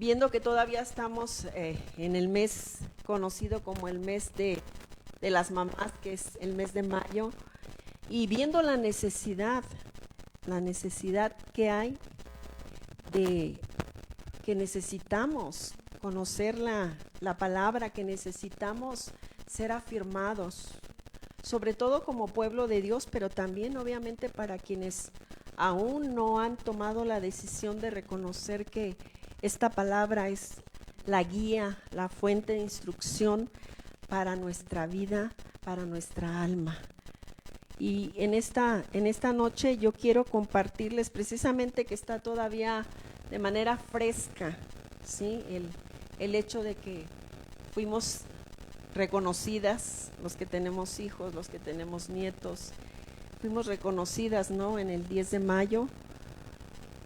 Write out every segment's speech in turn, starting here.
viendo que todavía estamos en el mes conocido como el mes de las mamás, que es el mes de mayo, y viendo la necesidad que hay de que necesitamos conocer la palabra, que necesitamos ser afirmados, sobre todo como pueblo de Dios, pero también obviamente para quienes aún no han tomado la decisión de reconocer que esta palabra es la guía, la fuente de instrucción para nuestra vida, para nuestra alma. Y en esta noche yo quiero compartirles precisamente que está todavía de manera fresca, ¿sí? El hecho de que fuimos reconocidas, los que tenemos hijos, los que tenemos nietos, fuimos reconocidas, ¿no?, en el 10 de mayo.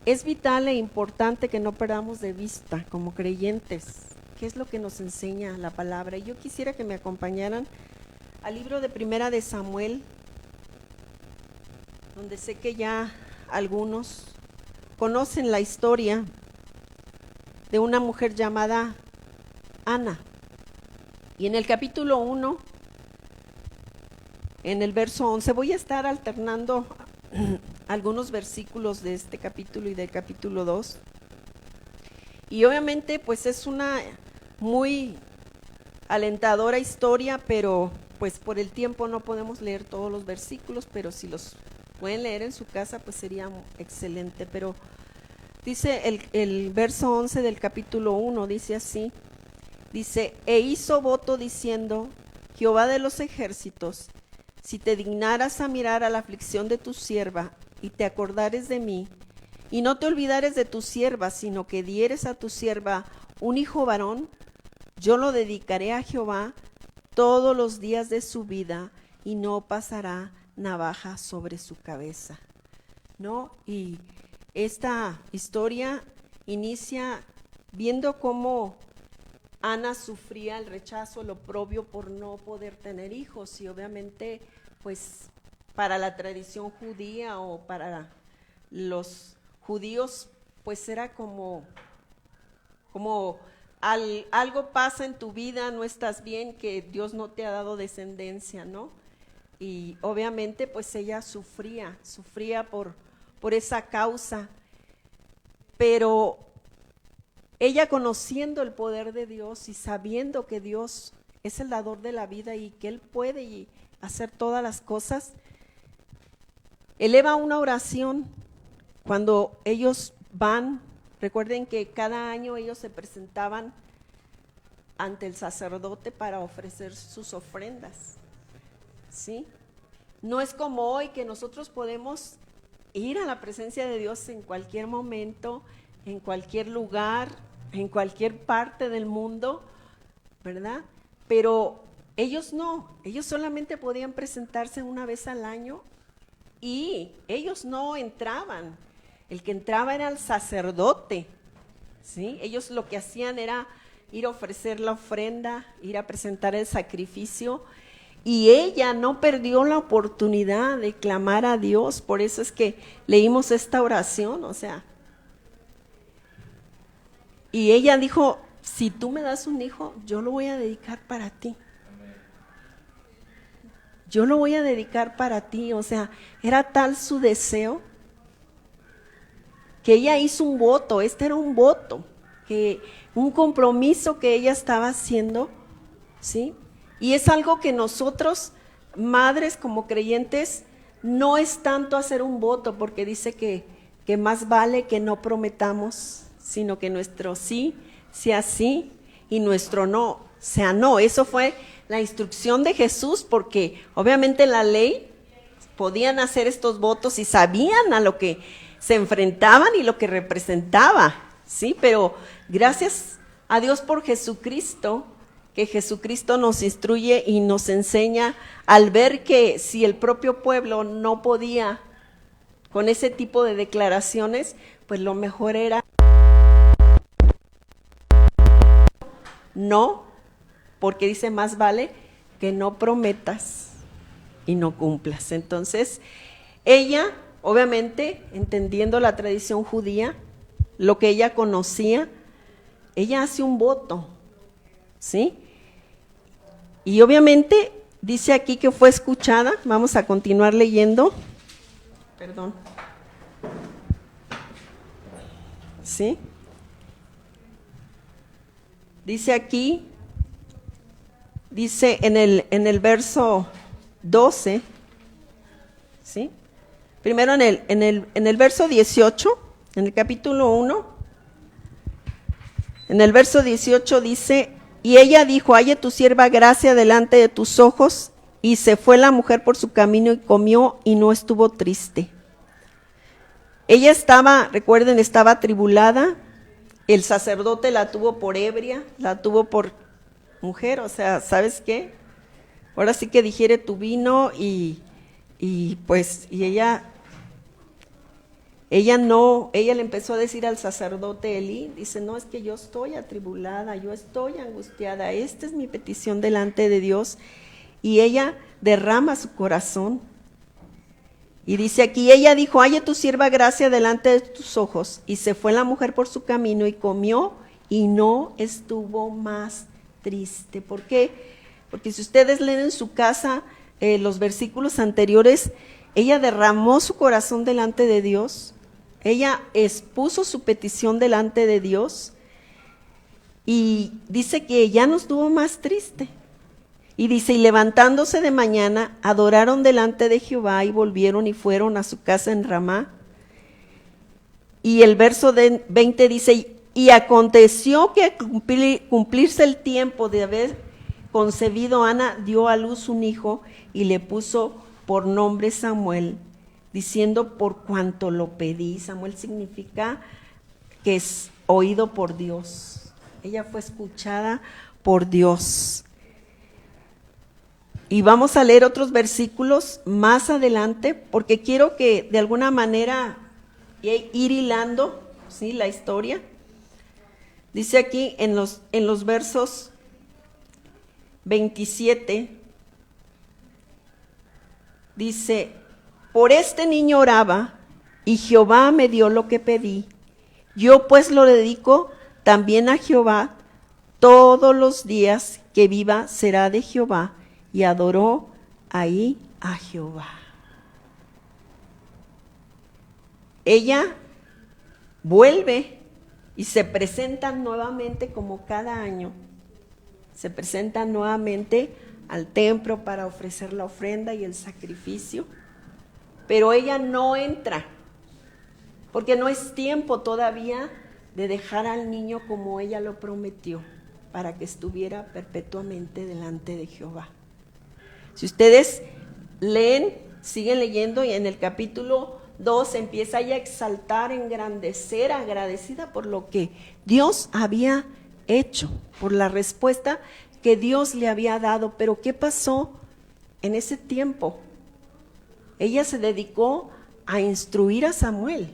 Es vital e importante que no perdamos de vista como creyentes qué es lo que nos enseña la palabra. Y yo quisiera que me acompañaran al libro de Primera de Samuel, donde sé que ya algunos conocen la historia de una mujer llamada Ana. Y en el capítulo 1, en el verso 11, voy a estar alternando algunos versículos de este capítulo y del capítulo 2. Y obviamente pues es una muy alentadora historia, pero pues por el tiempo no podemos leer todos los versículos, pero si los pueden leer en su casa pues sería excelente. Pero dice el verso 11 del capítulo 1, dice así, dice: e hizo voto diciendo, Jehová de los ejércitos, si te dignaras a mirar a la aflicción de tu sierva, y te acordares de mí, y no te olvidares de tu sierva, sino que dieres a tu sierva un hijo varón, yo lo dedicaré a Jehová todos los días de su vida, y no pasará navaja sobre su cabeza, ¿no? Y esta historia inicia viendo cómo Ana sufría el rechazo, el oprobio por no poder tener hijos, y obviamente pues para la tradición judía o para los judíos pues era como algo pasa en tu vida, no estás bien, que Dios no te ha dado descendencia, ¿no? Y obviamente pues ella sufría por esa causa, pero ella, conociendo el poder de Dios y sabiendo que Dios es el dador de la vida y que Él puede hacer todas las cosas, eleva una oración cuando ellos van. Recuerden que cada año ellos se presentaban ante el sacerdote para ofrecer sus ofrendas, ¿sí? No es como hoy que nosotros podemos ir a la presencia de Dios en cualquier momento, en cualquier lugar, en cualquier parte del mundo, ¿verdad? Pero ellos no, ellos solamente podían presentarse una vez al año y ellos no entraban. El que entraba era el sacerdote, ¿sí? Ellos lo que hacían era ir a ofrecer la ofrenda, ir a presentar el sacrificio, y ella no perdió la oportunidad de clamar a Dios. Por eso es que leímos esta oración, o sea, y ella dijo, si tú me das un hijo, yo lo voy a dedicar para ti. Yo lo voy a dedicar para ti. O sea, era tal su deseo que ella hizo un voto. Este era un voto, un compromiso que ella estaba haciendo, ¿sí? Y es algo que nosotros, madres como creyentes, no es tanto hacer un voto, porque dice que más vale que no prometamos, sino que nuestro sí sea sí y nuestro no sea no. Eso fue la instrucción de Jesús, porque obviamente la ley podían hacer estos votos y sabían a lo que se enfrentaban y lo que representaba, ¿sí? Pero gracias a Dios por Jesucristo, que Jesucristo nos instruye y nos enseña al ver que si el propio pueblo no podía con ese tipo de declaraciones, pues lo mejor era no, porque dice más vale que no prometas y no cumplas. Entonces, ella, obviamente, entendiendo la tradición judía, lo que ella conocía, ella hace un voto, ¿sí? Y obviamente dice aquí que fue escuchada. Vamos a continuar leyendo. Perdón. ¿Sí? Dice aquí, dice en el verso 12, ¿sí? Primero en el verso 18, en el capítulo 1, en el verso 18 dice: y ella dijo, halle tu sierva gracia delante de tus ojos. Y se fue la mujer por su camino y comió y no estuvo triste. Ella estaba, recuerden, estaba atribulada. El sacerdote la tuvo por ebria, la tuvo por mujer. O sea, ¿sabes qué? Ahora sí que digiere tu vino y ella le empezó a decir al sacerdote Elí, dice, no, es que yo estoy atribulada, yo estoy angustiada, esta es mi petición delante de Dios. Y ella derrama su corazón. Y dice aquí, ella dijo, halle tu sierva gracia delante de tus ojos. Y se fue la mujer por su camino y comió y no estuvo más triste. ¿Por qué? Porque si ustedes leen en su casa los versículos anteriores, ella derramó su corazón delante de Dios. Ella expuso su petición delante de Dios y dice que ya no estuvo más triste. Y dice, y levantándose de mañana, adoraron delante de Jehová y volvieron y fueron a su casa en Ramá. Y el verso 20 dice, y aconteció que al cumplirse el tiempo de haber concebido, Ana dio a luz un hijo y le puso por nombre Samuel, diciendo, por cuanto lo pedí. Samuel significa que es oído por Dios. Ella fue escuchada por Dios. Y vamos a leer otros versículos más adelante, porque quiero que de alguna manera ir hilando, ¿sí?, la historia. Dice aquí en los versos 27, dice, por este niño oraba, y Jehová me dio lo que pedí. Yo pues lo dedico también a Jehová, todos los días que viva será de Jehová. Y adoró ahí a Jehová. Ella vuelve y se presenta nuevamente, como cada año. Se presenta nuevamente al templo para ofrecer la ofrenda y el sacrificio. Pero ella no entra, porque no es tiempo todavía de dejar al niño como ella lo prometió, para que estuviera perpetuamente delante de Jehová. Si ustedes leen, siguen leyendo, y en el capítulo 2 empieza ella a exaltar, engrandecer, agradecida por lo que Dios había hecho, por la respuesta que Dios le había dado. Pero ¿qué pasó en ese tiempo? Ella se dedicó a instruir a Samuel.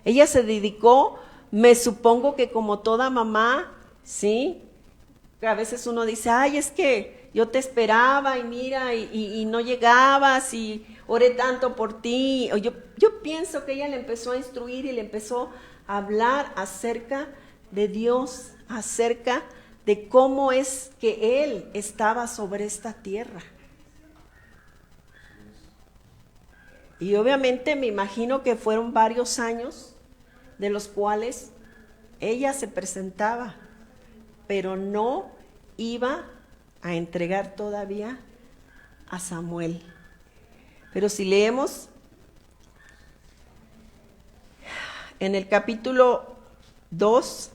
Ella se dedicó, me supongo que como toda mamá, ¿sí? A veces uno dice, ay, es que yo te esperaba y mira, y no llegabas y oré tanto por ti. Yo pienso que ella le empezó a instruir y le empezó a hablar acerca de Dios, acerca de cómo es que Él estaba sobre esta tierra. Y obviamente me imagino que fueron varios años de los cuales ella se presentaba, pero no iba a entregar todavía a Samuel. Pero si leemos en el capítulo 2,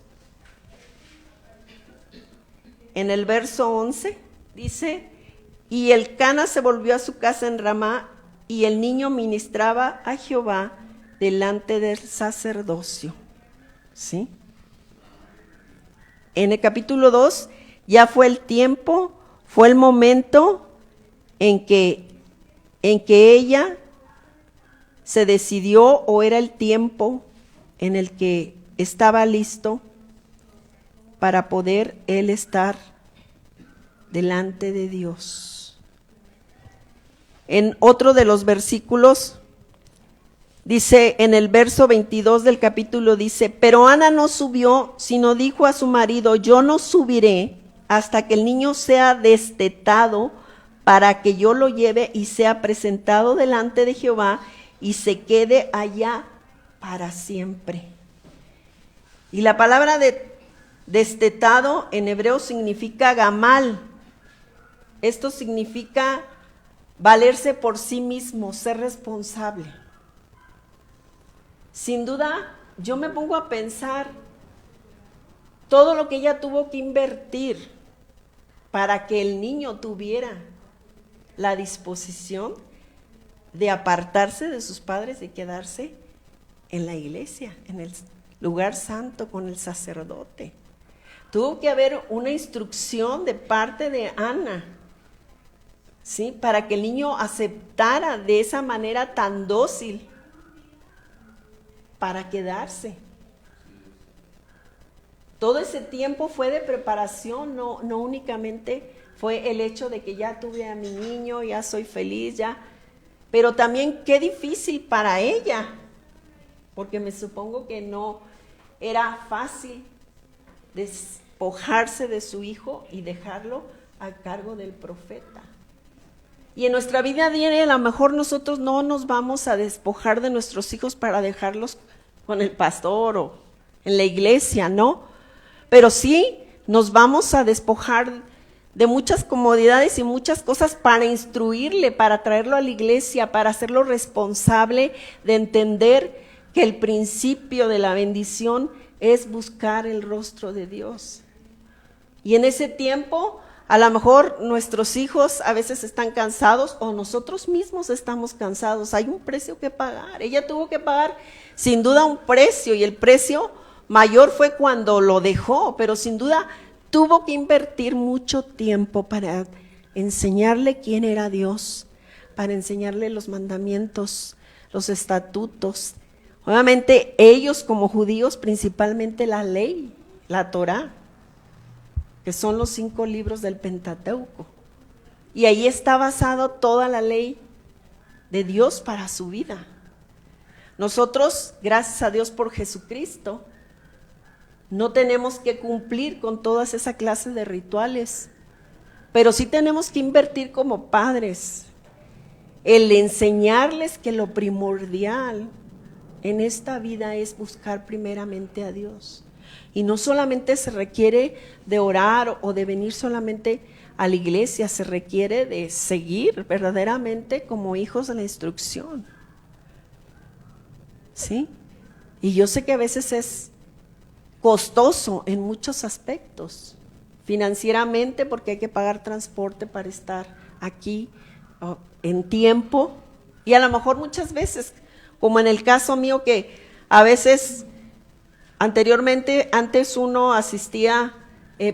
en el verso 11, dice, y Elcana se volvió a su casa en Ramá, y el niño ministraba a Jehová delante del sacerdocio. ¿Sí? En el capítulo 2 ya fue el tiempo, fue el momento en que ella se decidió, o era el tiempo en el que estaba listo para poder él estar delante de Dios. En otro de los versículos Dice en el verso 22 del capítulo, dice, pero Ana no subió, sino dijo a su marido, yo no subiré hasta que el niño sea destetado, para que yo lo lleve y sea presentado delante de Jehová y se quede allá para siempre. Y la palabra de destetado en hebreo significa gamal. Esto significa valerse por sí mismo, ser responsable. Sin duda, yo me pongo a pensar todo lo que ella tuvo que invertir para que el niño tuviera la disposición de apartarse de sus padres y quedarse en la iglesia, en el lugar santo con el sacerdote. Tuvo que haber una instrucción de parte de Ana, ¿sí? Para que el niño aceptara de esa manera tan dócil para quedarse. Todo ese tiempo fue de preparación, no únicamente fue el hecho de que ya tuve a mi niño, ya soy feliz, ya. Pero también qué difícil para ella, porque me supongo que no era fácil despojarse de su hijo y dejarlo a cargo del profeta. Y en nuestra vida diaria a lo mejor nosotros no nos vamos a despojar de nuestros hijos para dejarlos con el pastor o en la iglesia, ¿no? Pero sí nos vamos a despojar de muchas comodidades y muchas cosas para instruirle, para traerlo a la iglesia, para hacerlo responsable de entender que el principio de la bendición es buscar el rostro de Dios. Y en ese tiempo, a lo mejor nuestros hijos a veces están cansados o nosotros mismos estamos cansados. Hay un precio que pagar. Ella tuvo que pagar sin duda un precio, y el precio mayor fue cuando lo dejó, pero sin duda tuvo que invertir mucho tiempo para enseñarle quién era Dios, para enseñarle los mandamientos, los estatutos. Obviamente ellos como judíos, principalmente la ley, la Torá, que son los 5 libros del Pentateuco. Y ahí está basado toda la ley de Dios para su vida. Nosotros, gracias a Dios por Jesucristo, no tenemos que cumplir con todas esa clase de rituales, pero sí tenemos que invertir como padres, el enseñarles que lo primordial en esta vida es buscar primeramente a Dios. Y no solamente se requiere de orar o de venir solamente a la iglesia, se requiere de seguir verdaderamente como hijos de la instrucción. ¿Sí? Y yo sé que a veces es costoso en muchos aspectos, financieramente porque hay que pagar transporte para estar aquí en tiempo, y a lo mejor muchas veces, como en el caso mío, que a veces antes uno asistía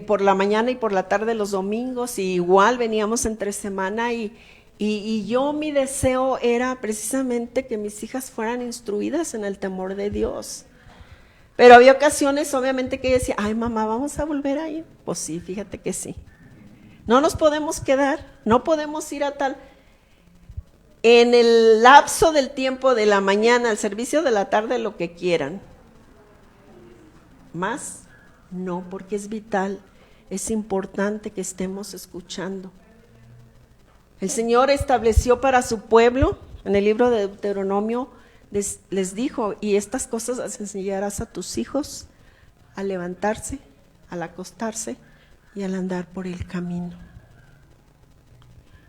por la mañana y por la tarde los domingos, y igual veníamos entre semana, y yo, mi deseo era precisamente que mis hijas fueran instruidas en el temor de Dios. Pero había ocasiones, obviamente, que yo decía, ay mamá, ¿vamos a volver a ir? Pues sí, fíjate que sí. No nos podemos quedar, no podemos ir a tal. En el lapso del tiempo de la mañana, al servicio de la tarde, lo que quieran. Más, no, porque es vital, es importante que estemos escuchando. El Señor estableció para su pueblo, en el libro de Deuteronomio, les dijo, y estas cosas las enseñarás a tus hijos al levantarse, al acostarse y al andar por el camino.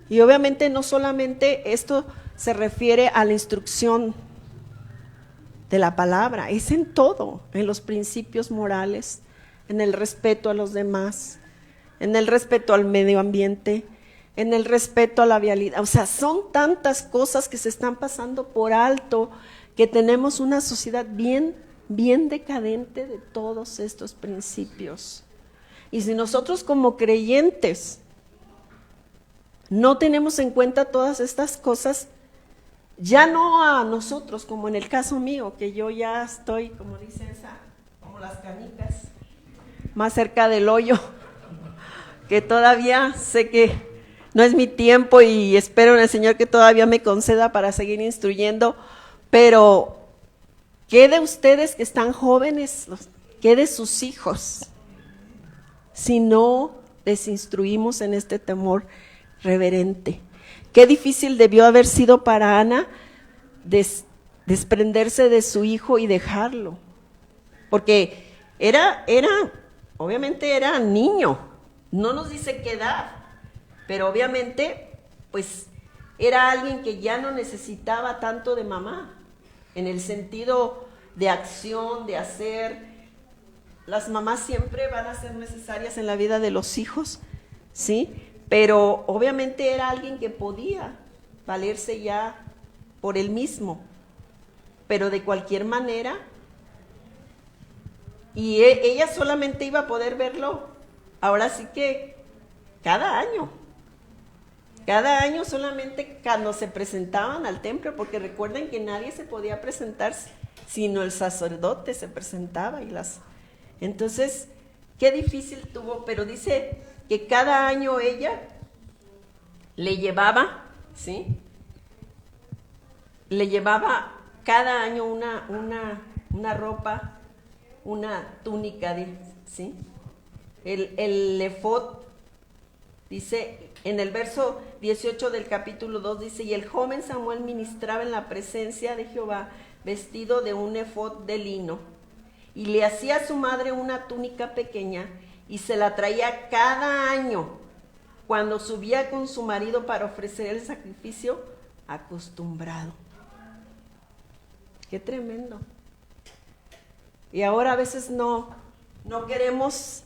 Y obviamente no solamente esto se refiere a la instrucción de la palabra, es en todo, en los principios morales, en el respeto a los demás, en el respeto al medio ambiente, en el respeto a la vialidad. O sea, son tantas cosas que se están pasando por alto, que tenemos una sociedad bien decadente de todos estos principios. Y si nosotros como creyentes no tenemos en cuenta todas estas cosas, ya no a nosotros, como en el caso mío, que yo ya estoy, como dice esa, como las canicas, más cerca del hoyo, que todavía sé que no es mi tiempo y espero en el Señor que todavía me conceda para seguir instruyendo, Pero, ¿qué de ustedes que están jóvenes? ¿Qué de sus hijos? Si no les instruimos en este temor reverente. Qué difícil debió haber sido para Ana desprenderse de su hijo y dejarlo. Porque obviamente era niño, no nos dice qué edad, pero obviamente pues era alguien que ya no necesitaba tanto de mamá, en el sentido de acción, de hacer. Las mamás siempre van a ser necesarias en la vida de los hijos, ¿sí? Pero obviamente era alguien que podía valerse ya por él mismo, pero de cualquier manera, y ella solamente iba a poder verlo, ahora sí que cada año solamente cuando se presentaban al templo, porque recuerden que nadie se podía presentarse, sino el sacerdote se presentaba entonces, qué difícil tuvo, pero dice que cada año ella le llevaba, ¿sí? Le llevaba cada año una ropa, una túnica, ¿sí? El efod, dice, en el verso 18 del capítulo 2, dice, y el joven Samuel ministraba en la presencia de Jehová, vestido de un efod de lino. Y le hacía a su madre una túnica pequeña y se la traía cada año cuando subía con su marido para ofrecer el sacrificio acostumbrado. Qué tremendo. Y ahora a veces no queremos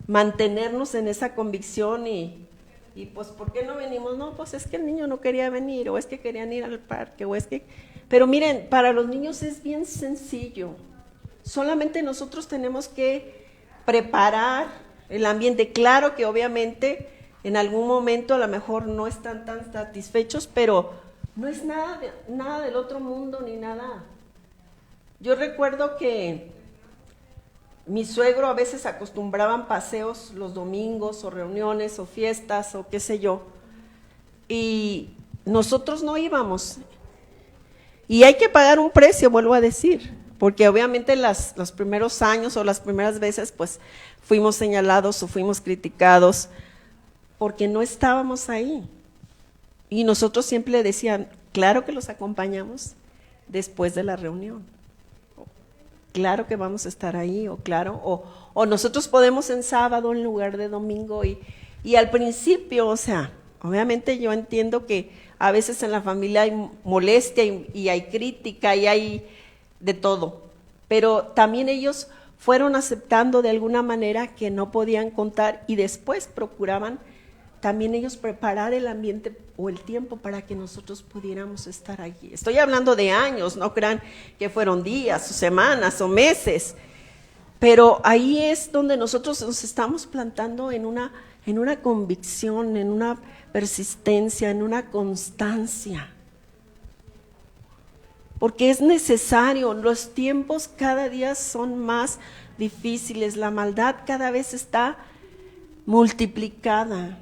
mantenernos en esa convicción y pues ¿por qué no venimos? No, pues es que el niño no quería venir, o es que querían ir al parque, o es que... Pero miren, para los niños es bien sencillo. Solamente nosotros tenemos que preparar el ambiente. Claro que obviamente en algún momento a lo mejor no están tan satisfechos, pero no es nada del otro mundo ni nada. Yo recuerdo que mi suegro a veces acostumbraban paseos los domingos o reuniones o fiestas o qué sé yo, y nosotros no íbamos. Y hay que pagar un precio, vuelvo a decir, porque obviamente los primeros años o las primeras veces pues fuimos señalados o fuimos criticados porque no estábamos ahí. Y nosotros siempre le decían, claro que los acompañamos después de la reunión. Claro que vamos a estar ahí, o nosotros podemos en sábado en lugar de domingo. Y al principio, o sea, obviamente yo entiendo que a veces en la familia hay molestia y hay crítica y hay de todo, pero también ellos fueron aceptando de alguna manera que no podían contar y después procuraban también ellos preparar el ambiente o el tiempo para que nosotros pudiéramos estar allí. Estoy hablando de años, no crean que fueron días o semanas o meses, pero ahí es donde nosotros nos estamos plantando en una convicción, en una persistencia, en una constancia. Porque es necesario, los tiempos cada día son más difíciles, la maldad cada vez está multiplicada.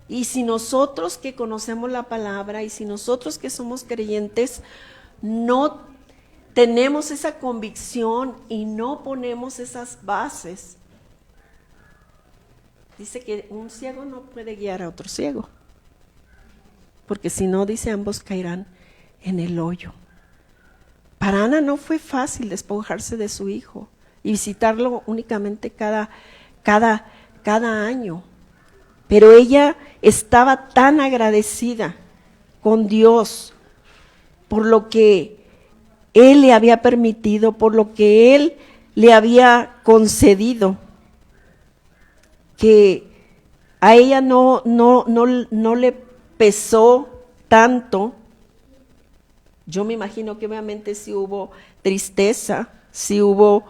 Y si nosotros que conocemos la palabra y si nosotros que somos creyentes no tenemos esa convicción y no ponemos esas bases, dice que un ciego no puede guiar a otro ciego, porque si no, dice, ambos caerán en el hoyo. Para Ana no fue fácil despojarse de su hijo y visitarlo únicamente cada año, pero ella estaba tan agradecida con Dios por lo que Él le había permitido, por lo que Él le había concedido, que a ella no le pesó tanto. Yo me imagino que obviamente sí hubo tristeza, sí hubo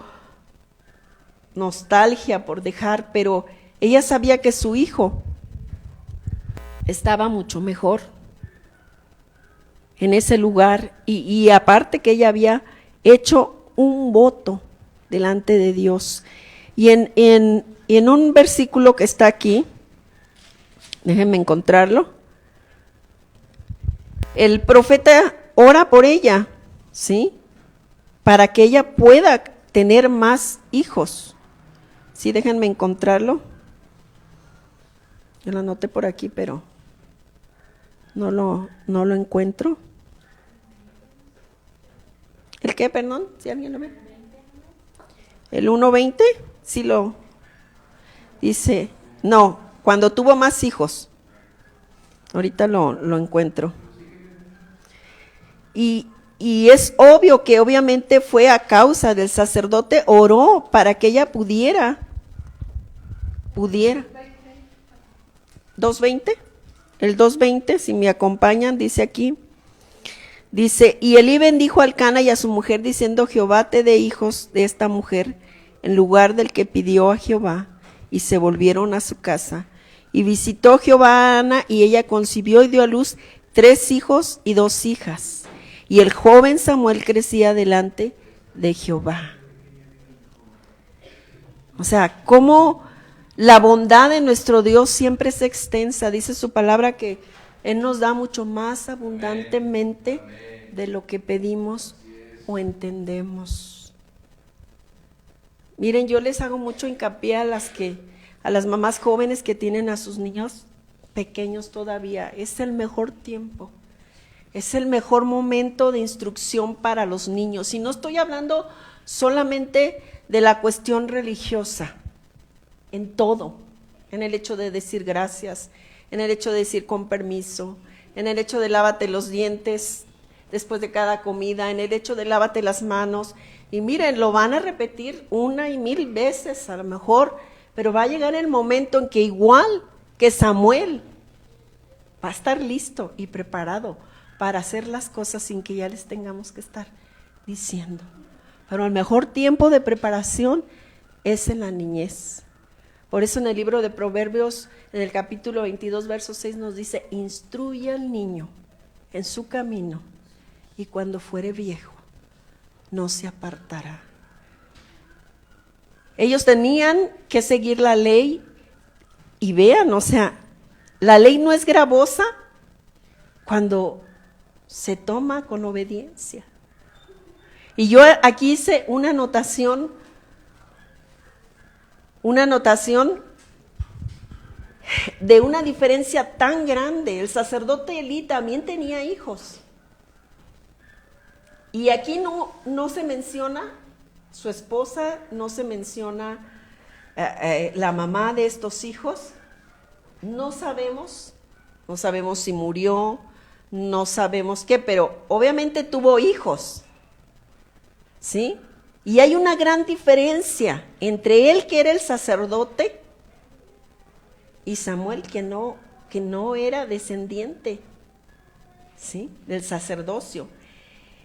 nostalgia por dejar, pero ella sabía que su hijo estaba mucho mejor en ese lugar y aparte que ella había hecho un voto delante de Dios. Y en un versículo que está aquí, déjenme encontrarlo, el profeta ora por ella ¿sí? Para que ella pueda tener más hijos. Sí, déjenme encontrarlo. Yo lo anoté por aquí, pero no lo encuentro. ¿El qué, perdón? ¿Si alguien lo ve? El 1:20, sí lo dice. No, cuando tuvo más hijos. Ahorita lo encuentro. Y es obvio que obviamente fue a causa del sacerdote, oró para que ella pudiera. 2:20, el 2:20, si me acompañan, dice aquí, dice, y Elí bendijo al Cana y a su mujer, diciendo, Jehová te dé hijos de esta mujer, en lugar del que pidió a Jehová, y se volvieron a su casa. Y visitó Jehová a Ana, y ella concibió y dio a luz 3 hijos y 2 hijas. Y el joven Samuel crecía delante de Jehová. O sea, cómo la bondad de nuestro Dios siempre es extensa. Dice su palabra que Él nos da mucho más abundantemente de lo que pedimos o entendemos. Miren, yo les hago mucho hincapié a las mamás jóvenes que tienen a sus niños pequeños todavía. Es el mejor tiempo. Es el mejor momento de instrucción para los niños. Y no estoy hablando solamente de la cuestión religiosa, en todo, en el hecho de decir gracias, en el hecho de decir con permiso, en el hecho de lávate los dientes después de cada comida, en el hecho de lávate las manos. Y miren, lo van a repetir 1 y 1000 veces a lo mejor, pero va a llegar el momento en que igual que Samuel va a estar listo y preparado para hacer las cosas sin que ya les tengamos que estar diciendo. Pero el mejor tiempo de preparación es en la niñez. Por eso en el libro de Proverbios, en el capítulo 22, verso 6 nos dice, instruye al niño en su camino y cuando fuere viejo no se apartará. Ellos tenían que seguir la ley y vean, o sea, la ley no es gravosa cuando se toma con obediencia. Y yo aquí hice una anotación de una diferencia tan grande. El sacerdote Elí también tenía hijos. Y aquí no se menciona su esposa, no se menciona la mamá de estos hijos. No sabemos si murió, no sabemos qué, pero obviamente tuvo hijos, ¿sí? Y hay una gran diferencia entre él, que era el sacerdote, y Samuel, que no era descendiente, ¿sí?, del sacerdocio.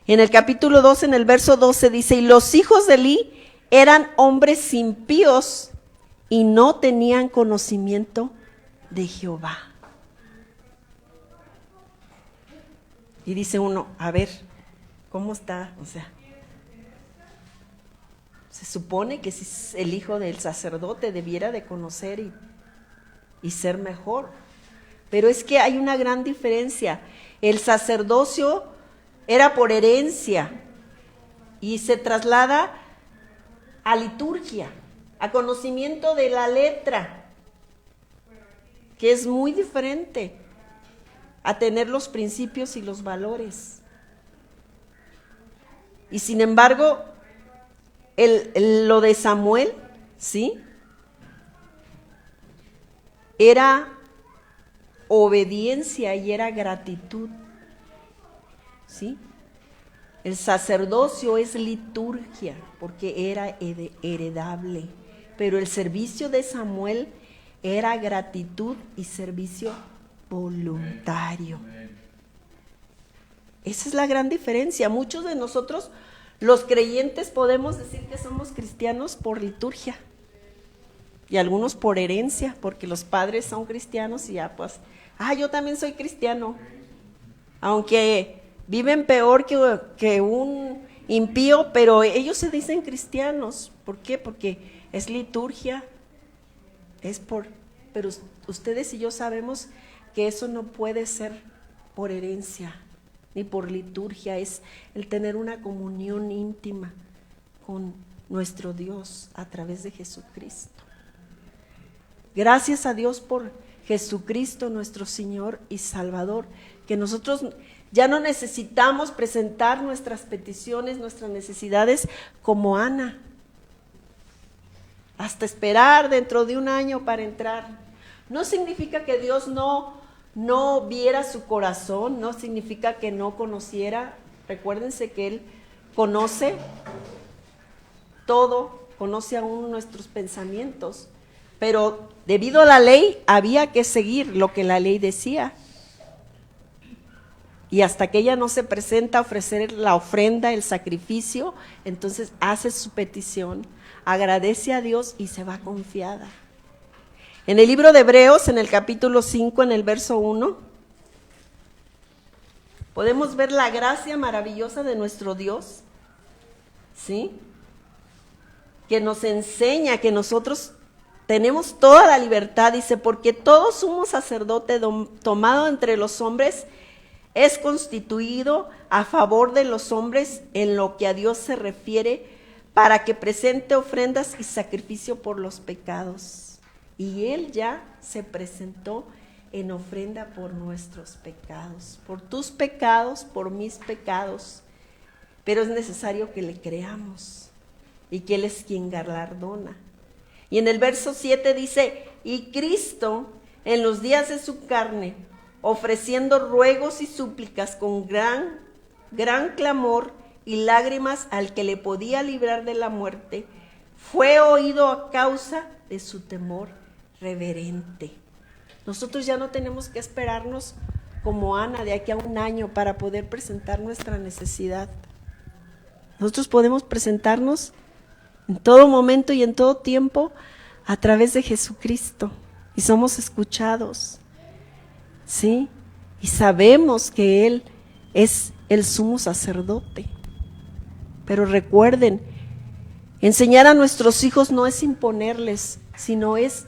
En el capítulo 2, en el verso 12 dice, y los hijos de Elí eran hombres impíos y no tenían conocimiento de Jehová. Y dice uno, a ver, ¿cómo está? O sea, se supone que si el hijo del sacerdote debiera de conocer y ser mejor. Pero es que hay una gran diferencia. El sacerdocio era por herencia y se traslada a liturgia, a conocimiento de la letra, que es muy diferente a tener los principios y los valores. Y sin embargo, lo de Samuel, ¿sí?, era obediencia y era gratitud, ¿sí? El sacerdocio es liturgia porque era heredable, pero el servicio de Samuel era gratitud y servicio voluntario. Esa es la gran diferencia. Muchos de nosotros, los creyentes, podemos decir que somos cristianos por liturgia y algunos por herencia, porque los padres son cristianos y ya pues, yo también soy cristiano, aunque viven peor que un impío, pero ellos se dicen cristianos. ¿Por qué? Porque es liturgia, pero ustedes y yo sabemos que eso no puede ser por herencia, ni por liturgia, es el tener una comunión íntima con nuestro Dios a través de Jesucristo. Gracias a Dios por Jesucristo nuestro Señor y Salvador, que nosotros ya no necesitamos presentar nuestras peticiones, nuestras necesidades como Ana, hasta esperar dentro de un año para entrar. No significa que Dios no viera su corazón, no significa que no conociera. Recuérdense que Él conoce todo, conoce aún nuestros pensamientos, pero debido a la ley había que seguir lo que la ley decía. Y hasta que ella no se presenta a ofrecer la ofrenda, el sacrificio, entonces hace su petición, agradece a Dios y se va confiada. En el libro de Hebreos, en el capítulo 5, en el verso 1, podemos ver la gracia maravillosa de nuestro Dios, ¿sí? Que nos enseña que nosotros tenemos toda la libertad, dice, porque todo sumo sacerdote tomado entre los hombres es constituido a favor de los hombres en lo que a Dios se refiere, para que presente ofrendas y sacrificio por los pecados. Y Él ya se presentó en ofrenda por nuestros pecados, por tus pecados, por mis pecados. Pero es necesario que le creamos y que Él es quien galardona. Y en el verso 7 dice, y Cristo en los días de su carne, ofreciendo ruegos y súplicas con gran clamor y lágrimas al que le podía librar de la muerte, fue oído a causa de su temor reverente. Nosotros ya no tenemos que esperarnos como Ana de aquí a un año para poder presentar nuestra necesidad. Nosotros podemos presentarnos en todo momento y en todo tiempo a través de Jesucristo y somos escuchados. ¿Sí? Y sabemos que Él es el sumo sacerdote. Pero recuerden, enseñar a nuestros hijos no es imponerles, sino es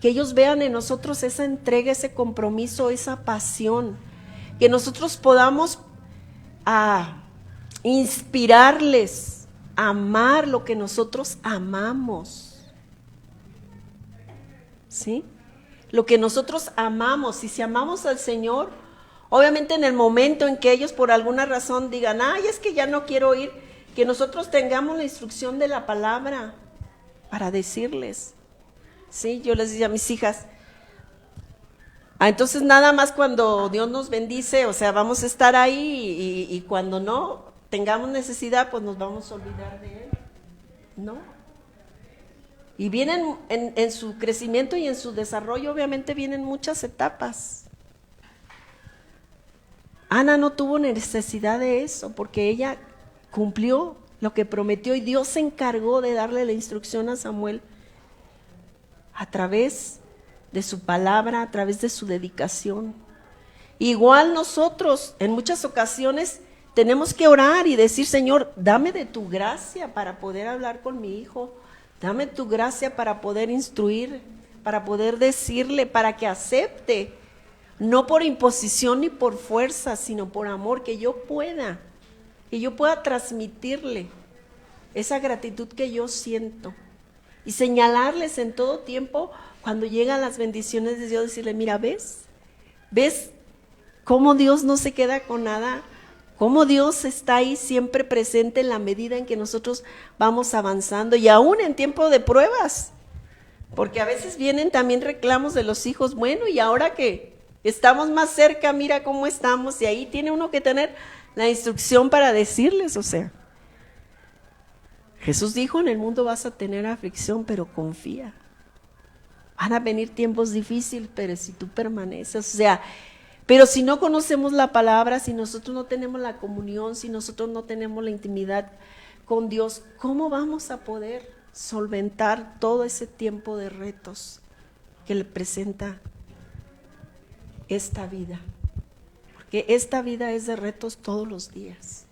que ellos vean en nosotros esa entrega, ese compromiso, esa pasión, que nosotros podamos inspirarles a amar lo que nosotros amamos. ¿Sí? Lo que nosotros amamos. Y si amamos al Señor, obviamente en el momento en que ellos por alguna razón digan, ay, es que ya no quiero ir, que nosotros tengamos la instrucción de la palabra para decirles. Sí, yo les decía a mis hijas, entonces nada más cuando Dios nos bendice, o sea, vamos a estar ahí y cuando no tengamos necesidad, pues nos vamos a olvidar de Él. No. Y vienen en su crecimiento y en su desarrollo, obviamente vienen muchas etapas. Ana no tuvo necesidad de eso, porque ella cumplió lo que prometió y Dios se encargó de darle la instrucción a Samuel a través de su palabra, a través de su dedicación. Igual nosotros en muchas ocasiones tenemos que orar y decir, Señor, dame de tu gracia para poder hablar con mi hijo. Dame tu gracia para poder instruir, para poder decirle, para que acepte, no por imposición ni por fuerza, sino por amor, que yo pueda transmitirle esa gratitud que yo siento y señalarles en todo tiempo cuando llegan las bendiciones de Dios, decirle, mira, ¿ves cómo Dios no se queda con nada? Cómo Dios está ahí siempre presente en la medida en que nosotros vamos avanzando y aún en tiempo de pruebas, porque a veces vienen también reclamos de los hijos, bueno, y ahora que estamos más cerca, mira cómo estamos, y ahí tiene uno que tener la instrucción para decirles, o sea, Jesús dijo, en el mundo vas a tener aflicción, pero confía, van a venir tiempos difíciles, pero si tú permaneces, o sea, pero si no conocemos la palabra, si nosotros no tenemos la comunión, si nosotros no tenemos la intimidad con Dios, ¿cómo vamos a poder solventar todo ese tiempo de retos que le presenta esta vida? Porque esta vida es de retos todos los días.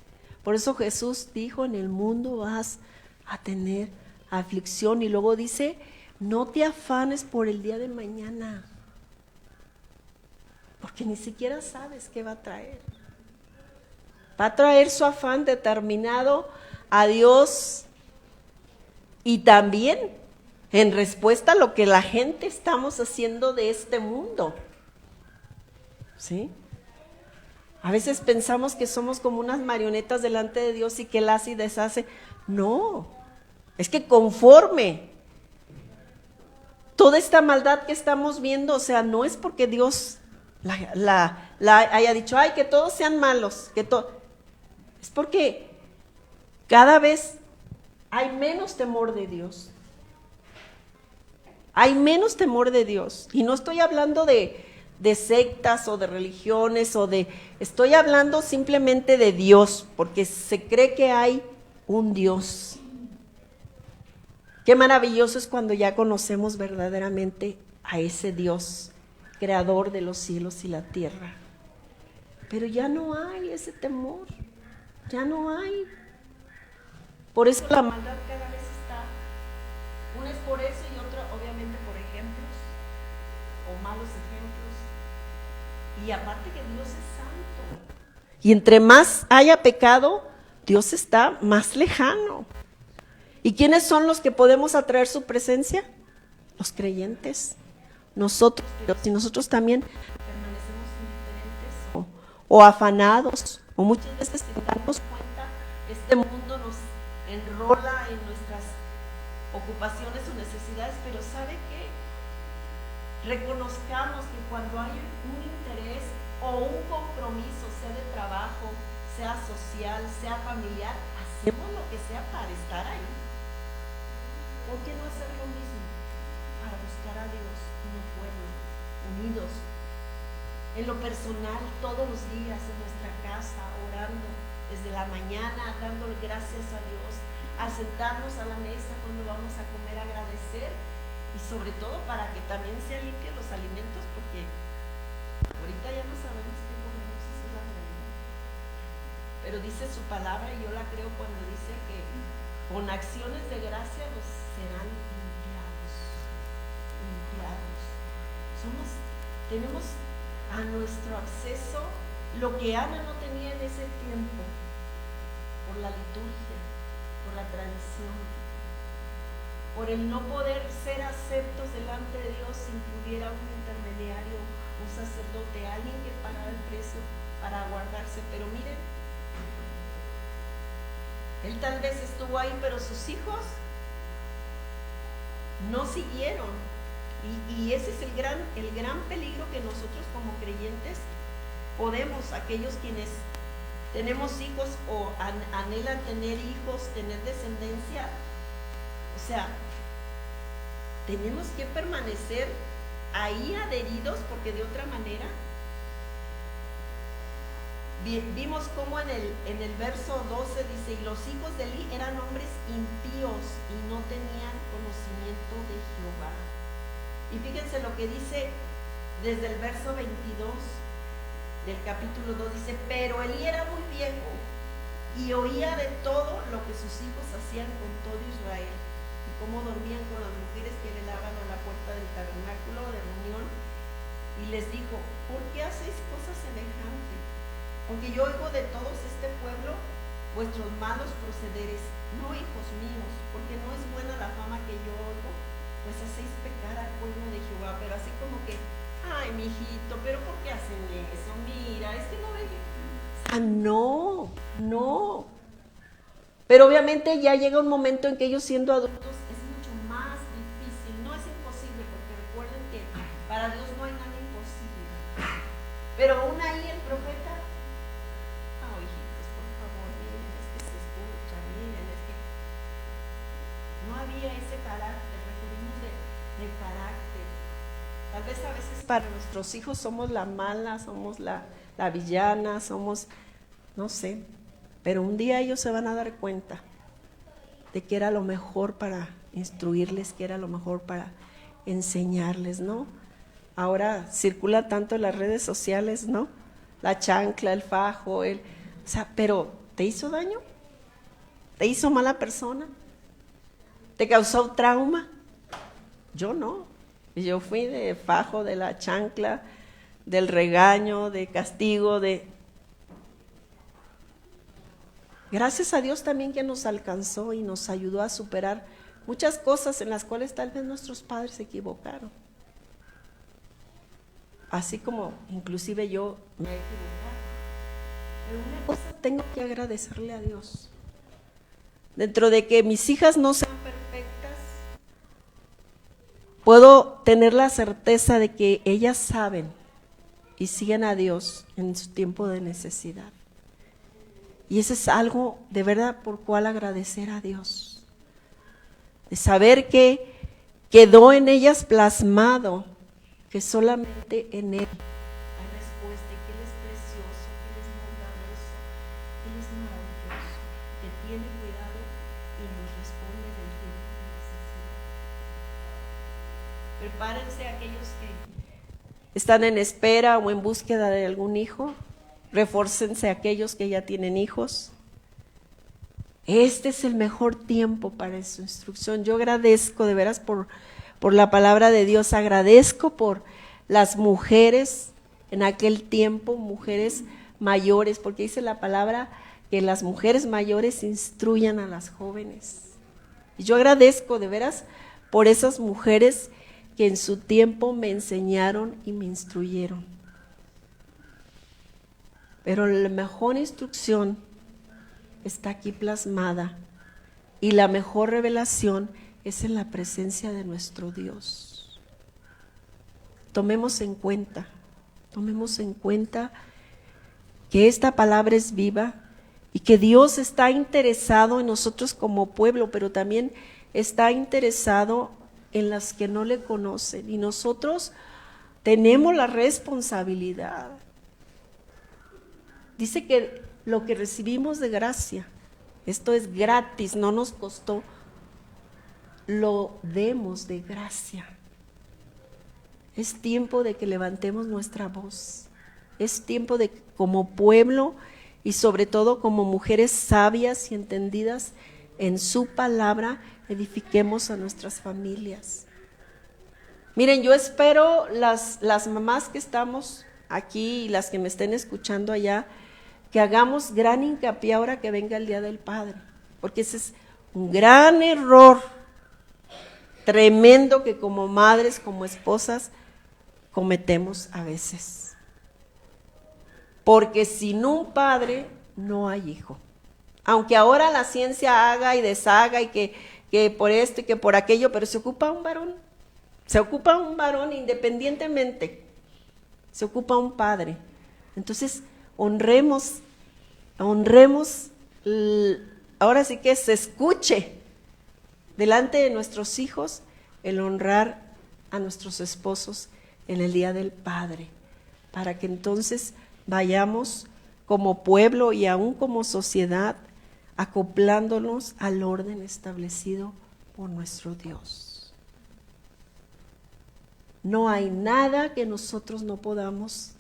Por eso Jesús dijo, en el mundo vas a tener aflicción, y luego dice, no te afanes por el día de mañana, porque ni siquiera sabes qué va a traer. Va a traer su afán determinado a Dios y también en respuesta a lo que la gente estamos haciendo de este mundo. ¿Sí? A veces pensamos que somos como unas marionetas delante de Dios y que Él hace y deshace. No, es que conforme toda esta maldad que estamos viendo, o sea, no es porque Dios la haya dicho, ay, que todos sean malos, es porque cada vez hay menos temor de Dios. Hay menos temor de Dios. Y no estoy hablando de sectas o de religiones estoy hablando simplemente de Dios, porque se cree que hay un Dios. Qué maravilloso es cuando ya conocemos verdaderamente a ese Dios, creador de los cielos y la tierra. Pero ya no hay ese temor, ya no hay. Por eso la maldad cada vez está, una es por eso y otra obviamente por ejemplos o malos ejemplos. Y aparte que Dios es santo. Y entre más haya pecado, Dios está más lejano. ¿Y quiénes son los que podemos atraer su presencia? Los creyentes. Nosotros, pero si nosotros también permanecemos indiferentes o afanados, o muchas veces sin darnos cuenta, este mundo nos enrola en nuestras ocupaciones o necesidades, pero ¿sabe qué? Reconozcamos que cuando hay un interés o un compromiso, sea de trabajo, sea social, sea familiar, hacemos lo que sea para estar ahí. ¿Por qué no hacer lo mismo? Para buscar a Dios como pueblo, unidos. En lo personal, todos los días, en nuestra casa, orando, desde la mañana, dándole gracias a Dios, al sentarnos a la mesa cuando vamos a comer, agradecer, y sobre todo para que también se limpien los alimentos, porque ahorita ya no sabemos qué comemos, esa es la realidad. Pero dice su palabra, y yo la creo cuando dice que con acciones de gracia los serán limpiados. Tenemos a nuestro acceso lo que Ana no tenía en ese tiempo, por la liturgia, por la tradición, por el no poder ser aceptos delante de Dios sin que hubiera un intermediario, un sacerdote, alguien que pagara el precio para guardarse. Pero miren, él tal vez estuvo ahí, pero sus hijos no siguieron. Y ese es el gran peligro que nosotros como creyentes podemos, aquellos quienes tenemos hijos o anhelan tener hijos, tener descendencia, o sea, tenemos que permanecer ahí adheridos, porque de otra manera vimos cómo en el verso 12 dice, y los hijos de Eli eran hombres impíos y no tenían conocimiento de Jehová. Y fíjense lo que dice desde el verso 22 del capítulo 2, dice, pero Eli era muy viejo y oía de todo lo que sus hijos hacían con todo Israel, y cómo dormían con las mujeres que velaban a la puerta del tabernáculo de reunión, y les dijo, ¿por qué hacéis cosas semejantes? Porque yo oigo de todos este pueblo vuestros malos procederes. No, hijos míos, porque no es buena la fama que yo oigo, pues hacéis pecar al pueblo de Jehová. Pero así como que, ay, mijito, pero ¿por qué hacen eso? Mira, es que no ven. No. Pero obviamente ya llega un momento en que ellos, siendo adultos, es mucho más difícil. No es imposible, porque recuerden que para Dios no hay nada imposible. Pero aún ahí el profeta, hijitos, por favor, miren, es que se escucha, miren, es que no había ese carácter, requerimos de carácter. Tal vez a veces para nuestros hijos somos la mala, somos la villana, somos, no sé, pero un día ellos se van a dar cuenta de que era lo mejor para instruirles, que era lo mejor para enseñarles, ¿no? Ahora circula tanto en las redes sociales, ¿no? La chancla, el fajo, o sea, pero ¿te hizo daño? ¿Te hizo mala persona? ¿Te causó trauma? Yo no. Yo fui de fajo, de la chancla, del regaño, de castigo, Gracias a Dios también que nos alcanzó y nos ayudó a superar muchas cosas en las cuales tal vez nuestros padres se equivocaron. Así como inclusive yo me he equivocado. Pero una cosa tengo que agradecerle a Dios. Dentro de que mis hijas no sean perfectas, puedo tener la certeza de que ellas saben y siguen a Dios en su tiempo de necesidad. Y eso es algo de verdad por cual agradecer a Dios. De saber que quedó en ellas plasmado que solamente en Él hay respuesta y que Él es precioso, que Él es bondadoso, que Él es maravilloso, que tiene cuidado y nos responde en el tiempo de necesidad. Prepárense aquellos que están en espera o en búsqueda de algún hijo. Refórcense aquellos que ya tienen hijos. Este es el mejor tiempo para su instrucción. Yo agradezco de veras por la palabra de Dios, agradezco por las mujeres en aquel tiempo, mujeres mayores, porque dice la palabra que las mujeres mayores instruyan a las jóvenes. Y yo agradezco de veras por esas mujeres que en su tiempo me enseñaron y me instruyeron. Pero la mejor instrucción está aquí plasmada y la mejor revelación es en la presencia de nuestro Dios. Tomemos en cuenta que esta palabra es viva y que Dios está interesado en nosotros como pueblo, pero también está interesado en las que no le conocen y nosotros tenemos la responsabilidad. Dice que lo que recibimos de gracia, esto es gratis, no nos costó, lo demos de gracia. Es tiempo de que levantemos nuestra voz, es tiempo de que como pueblo y sobre todo como mujeres sabias y entendidas en su palabra, edifiquemos a nuestras familias. Miren, yo espero las mamás que estamos aquí y las que me estén escuchando allá, que hagamos gran hincapié ahora que venga el Día del Padre, porque ese es un gran error tremendo que como madres, como esposas, cometemos a veces. Porque sin un padre no hay hijo. Aunque ahora la ciencia haga y deshaga y que por esto y que por aquello, pero se ocupa un varón independientemente, se ocupa un padre. Entonces, honremos, ahora sí que se escuche delante de nuestros hijos el honrar a nuestros esposos en el Día del Padre, para que entonces vayamos como pueblo y aún como sociedad acoplándonos al orden establecido por nuestro Dios. No hay nada que nosotros no podamos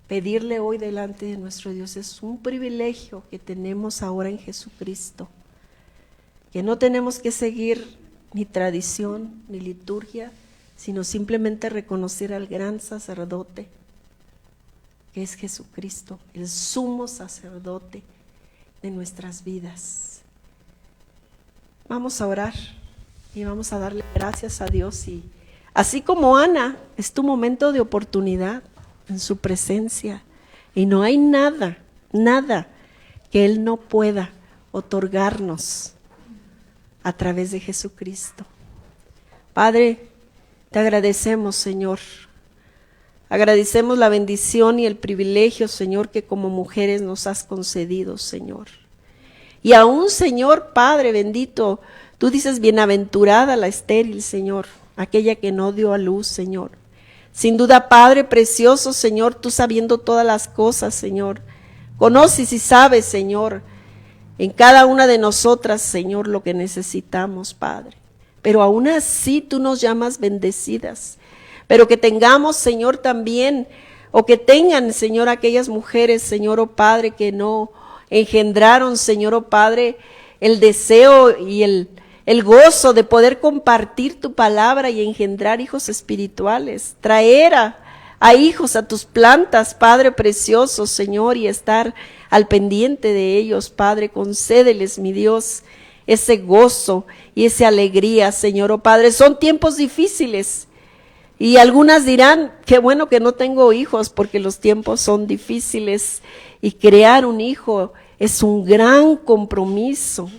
pedirle hoy delante de nuestro Dios. Es un privilegio que tenemos ahora en Jesucristo, que no tenemos que seguir ni tradición ni liturgia, sino simplemente reconocer al gran sacerdote, que es Jesucristo, el sumo sacerdote de nuestras vidas. Vamos a orar y vamos a darle gracias a Dios. Y así como Ana, es tu momento de oportunidad en su presencia, y no hay nada que Él no pueda otorgarnos a través de Jesucristo. Padre, te agradecemos, Señor. Agradecemos la bendición y el privilegio, Señor, que como mujeres nos has concedido, Señor. Y aún, Señor, Padre bendito, tú dices, bienaventurada la estéril, Señor, aquella que no dio a luz, Señor. Sin duda, Padre precioso, Señor, tú sabiendo todas las cosas, Señor, conoces y sabes, Señor, en cada una de nosotras, Señor, lo que necesitamos, Padre. Pero aún así tú nos llamas bendecidas. Pero que tengamos, Señor, también, o que tengan, Señor, aquellas mujeres, Señor, oh Padre, que no engendraron, Señor, oh Padre, el deseo y el gozo de poder compartir tu palabra y engendrar hijos espirituales, traer a a hijos, a tus plantas, Padre precioso, Señor, y estar al pendiente de ellos, Padre. Concédeles, mi Dios, ese gozo y esa alegría, Señor, oh Padre. Son tiempos difíciles y algunas dirán, qué bueno que no tengo hijos porque los tiempos son difíciles y crear un hijo es un gran compromiso,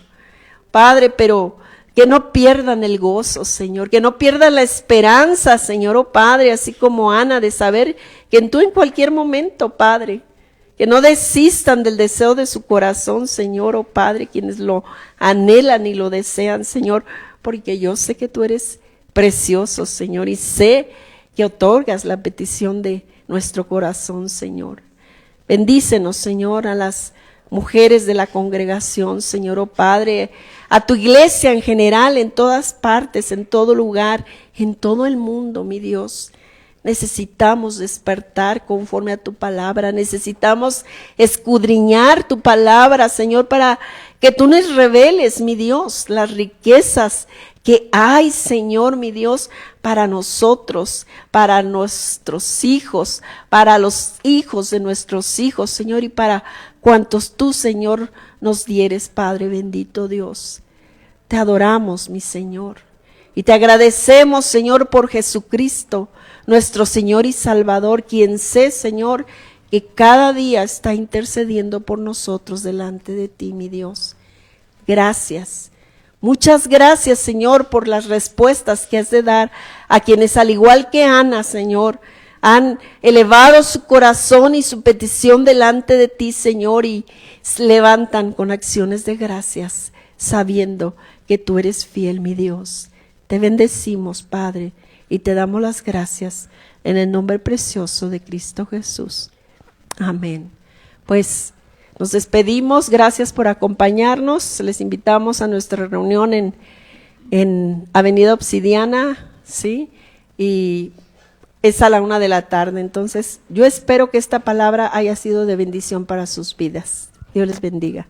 Padre, pero que no pierdan el gozo, Señor, que no pierdan la esperanza, Señor, oh Padre, así como Ana, de saber que tú en cualquier momento, Padre, que no desistan del deseo de su corazón, Señor, oh Padre, quienes lo anhelan y lo desean, Señor, porque yo sé que tú eres precioso, Señor, y sé que otorgas la petición de nuestro corazón, Señor. Bendícenos, Señor, a las mujeres de la congregación, Señor, oh Padre, a tu iglesia en general, en todas partes, en todo lugar, en todo el mundo, mi Dios. Necesitamos despertar conforme a tu palabra, necesitamos escudriñar tu palabra, Señor, para que tú nos reveles, mi Dios, las riquezas que hay, Señor, mi Dios, para nosotros, para nuestros hijos, para los hijos de nuestros hijos, Señor, y para cuantos tú, Señor, nos dieres, Padre bendito Dios. Te adoramos, mi Señor, y te agradecemos, Señor, por Jesucristo, nuestro Señor y Salvador, quien sé, Señor, que cada día está intercediendo por nosotros delante de ti, mi Dios. Gracias. Muchas gracias, Señor, por las respuestas que has de dar a quienes, al igual que Ana, Señor, han elevado su corazón y su petición delante de ti, Señor, y se levantan con acciones de gracias, sabiendo que tú eres fiel, mi Dios. Te bendecimos, Padre, y te damos las gracias en el nombre precioso de Cristo Jesús. Amén. Pues nos despedimos, gracias por acompañarnos, les invitamos a nuestra reunión en Avenida Obsidiana, ¿sí? Y es a la 1 de la tarde, entonces yo espero que esta palabra haya sido de bendición para sus vidas. Dios les bendiga.